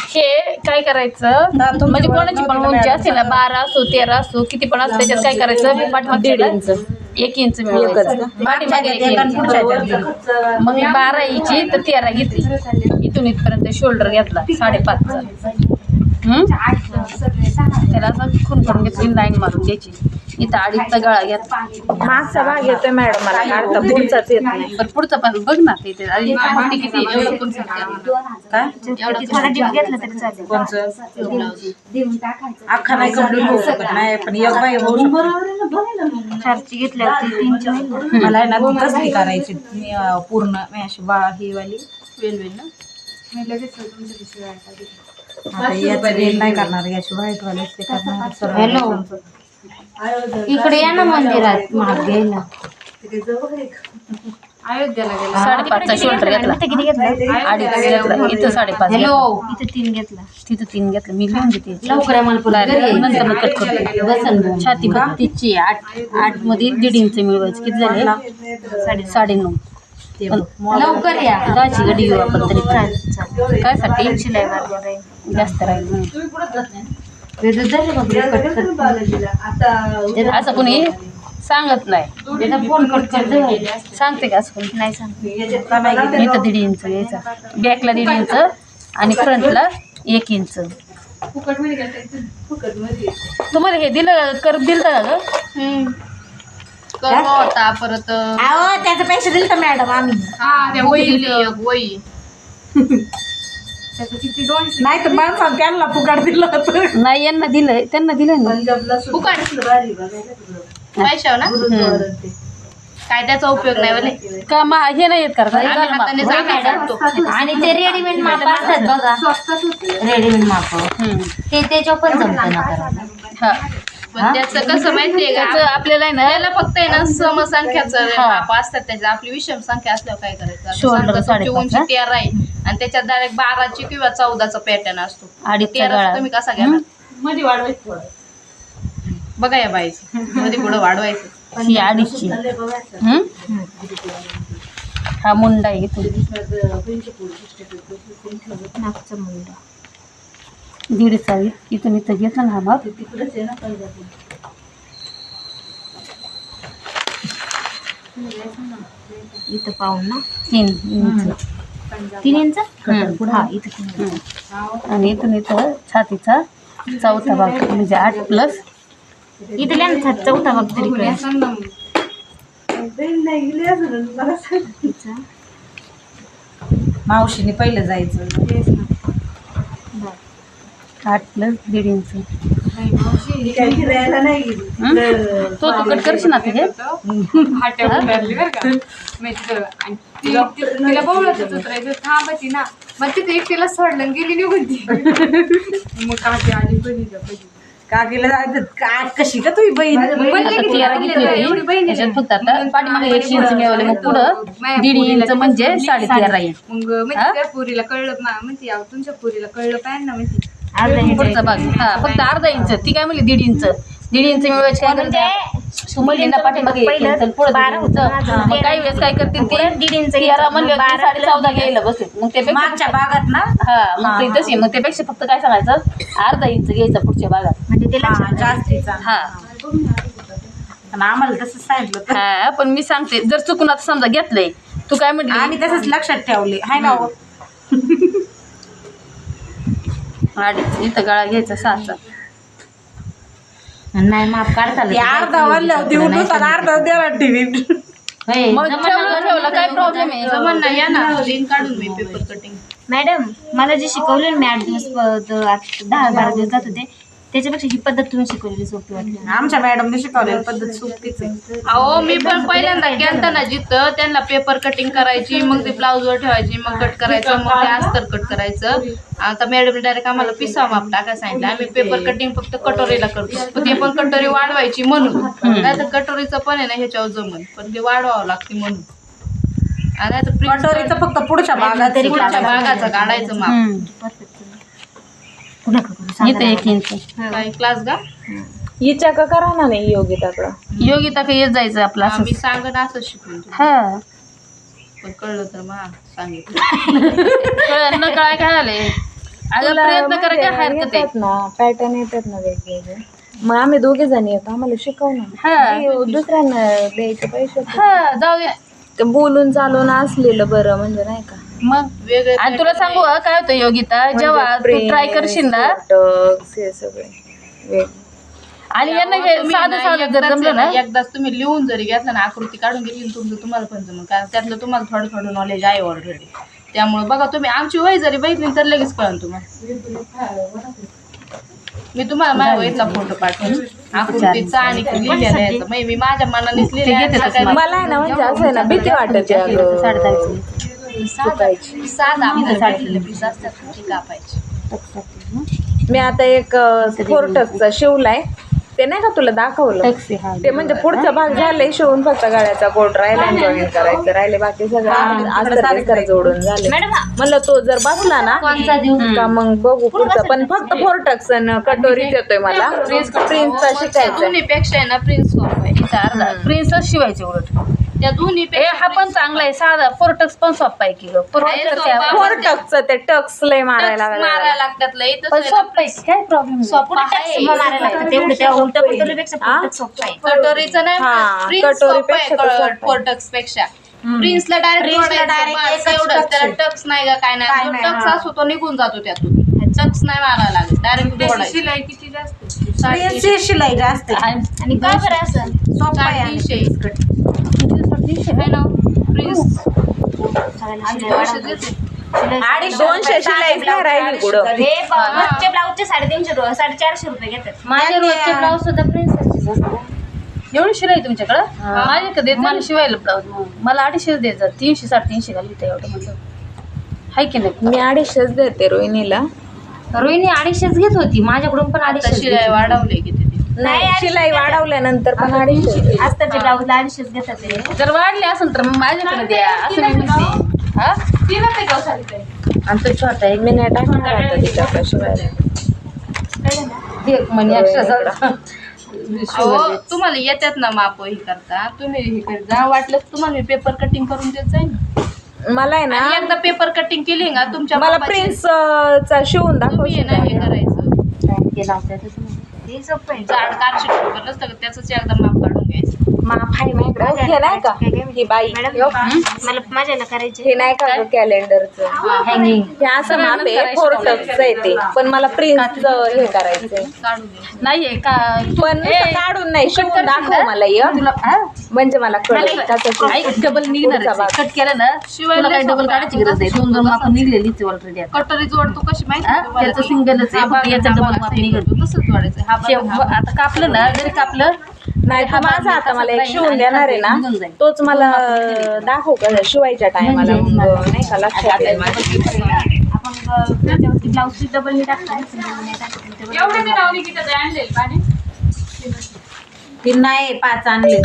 हे काय करायचं म्हणजे कोणाची पण उंची असते ना 12 असो 13 असो किती पण असो त्याच्यात काय करायचं पाठीमागे 1.5 इंच 1 इंच मिळवायचं पाठीमागे 1 इंच मग मी 12 इंची तर 13 घेतली इथून इथपर्यंत शोल्डर घेतला 5.5चा त्याला असं खून करून घेतली लाईन मारून द्यायची इथं 2.5चा गळा घेतला मागचा भाग येतोय मॅडम मला काढता पुढचाच येत नाही पण पुढचा पण बघ ना ते किती एवढं पण घेतलं तरी चालेल अख्खा नाही कंप्लीट होऊ शकत नाही पण एक बाई होऊ चारची घेतल्यावरती 3ची होईल मला ना ती कसली करायची पूर्ण अशी ही वाली वेल ना मी लगेच आता याच वेल नाही करणार याची व्हाईट वाली ते करणार हॅलो इकडे या ना मंदिरात महाग घ्यायला अयोध्याला गेला 5.5चा शोल्डर घेतला किती घेतला 2.5 घेतला इथं 5.5 हॅलो इथे 3 घेतला तिथं 3 घेतलं मी लिहून घेते लवकर मला नंतर मग कट करते बसन छाती तिची 8 मध्ये 1.5 इंच मिळवायचं किती झाले 9.5 लवकर या 10ची गडी घेऊ आपण तरी काय साठी शिलाई मारली जास्त राहील असं कोणी सांगत नाही फोन कट कर सांगते का असं कोणी नाही सांगते इथं 1.5 इंच घ्यायचा बॅकला 1.5 इंच आणि फ्रंटला 1 इंच तुम्हाला हे दिलं कर्ब दिलं का ग कर्ब होता परत त्याचा पैसे दिले तर मॅडम आम्ही वही नाही तर माणसाला त्यांना फुकाट दिलं होतं नाही यांना दिलंय त्यांना दिलंय ना फुकाट पैशाव ना काय त्याचा उपयोग नाही वाले का हे नाही येत आणि ते रेडीमेड माप असतात बघा रेडीमेड माप ते त्याच्यावर पण जमतं ना करायला पण त्याचं कसं माहितीये का आपल्याला आहे ना त्याला फक्त आहे ना समसंख्याचं माप असतात त्याच्या आपली विषम संख्या असल्यावर काय करायचं उंची 13 आहे आणि त्याच्यात डायरेक्ट 12ची किंवा 14चा पॅटर्न असतो 13 तुम्ही कसा घेणार मध्ये वाढवायचं बघा या बाईचं मध्ये पुढं वाढवायचं ही 2.5ची हा मुंडा आहे नागचा मुंडा 1.5चा इथून इथं घेतला ना हा माप इथं पाहून ना 3 इंच 3 इंच हा इथं 3 इंच आणि इथून इथं छातीचा 4था भाग म्हणजे 8 प्लस इथल्या चौथा भाग तरी मावशीने पहिलं जायचं 8 प्लस 1.5 इंच तो तू कट करशील ना तुझे तिला बोलत उतरायचं थांबायची ना मग तिथे एकटीला सोडलं गेली निघून ती मग काकी आली पहिली काकीला जायचं का कशी का तुम्ही बहीण एवढी बहीण त्याच्यात फक्त आता पाठीमागे 1 इंच मिळवले मग पुढं 1.5 इंच म्हणजे 13.5 येईल मग म्हणजे त्या पुरीला कळलं म्हणते तुमच्या पुरीला कळलं पाहिजे ना म्हणते पुढचा भाग हा फक्त अर्धा इंच ती काय म्हणली 1.5 इंच 1.5 इंच मिळवायचे काय करते सुमलींना पाठीमागे 1 इंच पुढे 12 होतं मग काही वेळेस काय करतील ते 1.5 इंच 13 म्हणले 14.5 घ्यायला बसते मग ते मागच्या भागात ना हा मग ते तशी मग त्यापेक्षा फक्त काय सांगायचं अर्धा इंच घ्यायचा पुढच्या भागात म्हणजे ते जास्तीचा हा आणि आम्हाला तसंच सांगितलं हा पण मी सांगते जर चुकून आता समजा घेतलंय तू काय म्हटली आम्ही तसंच लक्षात ठेवले हाय ना 2.5 इथं गळा घ्यायचा 6चा नाही माप काढता अर्धा वाढल्या होती उठून अर्धा द्याला टीव्ही मग ठेवलं काय प्रॉब्लेम आहे जमन ना या ना लिंक काढून मी पेपर कटिंग मॅडम मला जे शिकवले मी 8 दिवस 10-12 दिवस जात होते त्याच्यापेक्षा ही पद्धत तुम्ही शिकवलेली सोपी वाटली आमच्या मॅडमने शिकवलेली पद्धत सोपीच आहे अहो मी पण पहिल्यांदा गेलता ना जिथं त्यांना पेपर कटिंग करायची मग ते ब्लाऊजवर ठेवायची मग कट करायचं मग ते अस्तर कट करायचं आता मॅडम डायरेक्ट आम्हाला पिसा माप टाकायला सांगितलं आम्ही पेपर कटिंग फक्त कटोरीला करतो पण ते पण कटोरी वाढवायची म्हणून नाही तर कटोरीचं पण आहे ना ह्याच्यावर जमन पण ते वाढवावं लागते म्हणून आणि कटोरीचं फक्त पुढच्या भागात तरी पुढच्या भागाचं काढायचं माप इथं 1 इंच काय क्लास का हिच्या का करा ना नाही योगिताकडं योगिता का येत जायचं आपला मी सांगत असं शिकून हा पण कळलं तर मग सांगितलं कळलं न काय काय झालंय अगं प्रयत्न करायचा हरकत आहे ना पॅटर्न येतात ना वेगवेगळे मग आम्ही दोघे जण येतो आम्हाला शिकव ना हा दुसऱ्यांना द्यायचे पैसे हा जाऊया ते बोलून चालून असलेलं बरं म्हणजे नाही का मग वेगळे आणि तुला सांगू का, काय होतं योगिता जेव्हा तू ट्राय करशील ना हे सगळे वेग आणि यांना हे साधं साधं जर जमलं ना एकदाच तुम्ही लिहून जरी घेतलं ना आकृती काढून घेतली ना तुमचं तुम्हाला पण जमलं कारण त्यातलं तुम्हाला थोडं थोडं नॉलेज आहे ऑलरेडी त्यामुळे बघा तुम्ही आमची वही जरी बघितली तर लगेच कळेल तुम्हाला मी तुम्हाला माझ्या वहीतला फोटो पाठवेन आकृतीचा आणि लिहिलेला याचा मग मी माझ्या मनानेच लिहिलेलं मला आहे ना म्हणजे असं आहे ना भीती वाटते साधा आपल्याला पीस असतात ते कापायचे मी आता एक फोरटकचा शिवलाय ते नाही का तुला दाखवलं ते म्हणजे पुढचा भाग झालाय शिवून फक्त गळ्याचा कोट राहिला जॉईन करायचं राहिले बाकी सगळं अस्तर जोडून झाले म्हणलं तो जर बसला ना का मग बघू पुढचा पण फक्त फोरटक्स कटोरीच येतोय मला प्रिन्सचा शिकायचा दोन्हीपेक्षा आहे ना प्रिन्स अर्धा प्रिन्सच शिवायचे उलट त्या दोन्ही हा पण चांगला आहे साधा फोरटक्स पण सोपा आहे की ग फोरटक्सचं ते टक्स लय मारायला मारायला लागतात लय पण सोपा आहे काय प्रॉब्लेम सोपा कटोरीचं नाही कटोरीपेक्षा फोरटक्स पेक्षा प्रिन्सला डायरेक्ट एवढं त्याला टक्स नाही का काय नाही टक्स असतो तो निघून जातो त्यातून टक्स नाही मारायला लागत डायरेक्ट शिलाई किती जास्त शिलाई जास्त आणि काय बरं असं 350 आहे ना प्रिन्स 200 शिलाई राहिली पुढं ब्लाऊजचे 350 रुपये घेतात माझ्या रोजचे ब्लाऊज सुद्धा प्रिन्सेसचेच असतात एवढी शिलाई तुमच्याकडं माझ्याकडे देत मला शिवायला ब्लाऊज मला 250 द्यायचं 300 350 घालू एवढं म्हणलं हाय की नाही मी 250 देते रोहिणीला रोहिणी 250 घेत होती माझ्याकडून पण 250 शिलाई वाढवले किती नाही शिलाई वाढवल्यानंतर पण 250 अस्ताच्या ब्लाऊजला 250 घेतात ते जर वाढले असेल तर मग माझ्याकडे द्या असं मी म्हणते हा आमचं छोटा आहे मी नाही टाकणार आता तिच्याकडे शिवायला एक म्हणे extra तुम्हाला येतात ना माप ही करता तुम्ही हे करता वाटलं तुम्हाला मी पेपर कटिंग करून देत जाईल मला आहे ना आणि एकदा पेपर कटिंग केली ना तुमच्या मला मापाची प्रिन्सचा शिवून तुम्ही दाखव हे करायचं केला होता हे सोपं आहे जाड कार्डशीट पेपर नसतं का त्याचंच एकदा माप काढून घ्यायचं माप आहे माझ्याकडे हे नाही का ही बाई मला माझ्याला करायचे हे नाही का कॅलेंडरचं हँगिंग हे असं माप आहे फोरटक्सचं आहे ते पण मला प्रिन्सचं हे करायचंय काढून घ्यायचं नाहीये का पण नुसतं काढून नाही शिवून दाखव मला तुला म्हणजे मला कळेल कसं ऐक डबल निघणार कट केलं ना शिवायला काही डबल काढायची गरज नाही 2 माप निघलेलीच ऑलरेडी कटोरी जोडतो कशी माहिती त्याचं सिंगलच आहे फक्त याचं डबल माप निघतो तसंच वाढायचं हा आता कापलं ना जरी कापलं नाही तर माझा आता मला एक शिवून देणार आहे ना तोच मला दाखव का शिवायच्या टायमाला नाही का लक्षात येईल माझ्या. ब्लाऊज डबल नाही टाकतो एवढे ते नाव निघित आणले पाणी ती नाही 5 आणले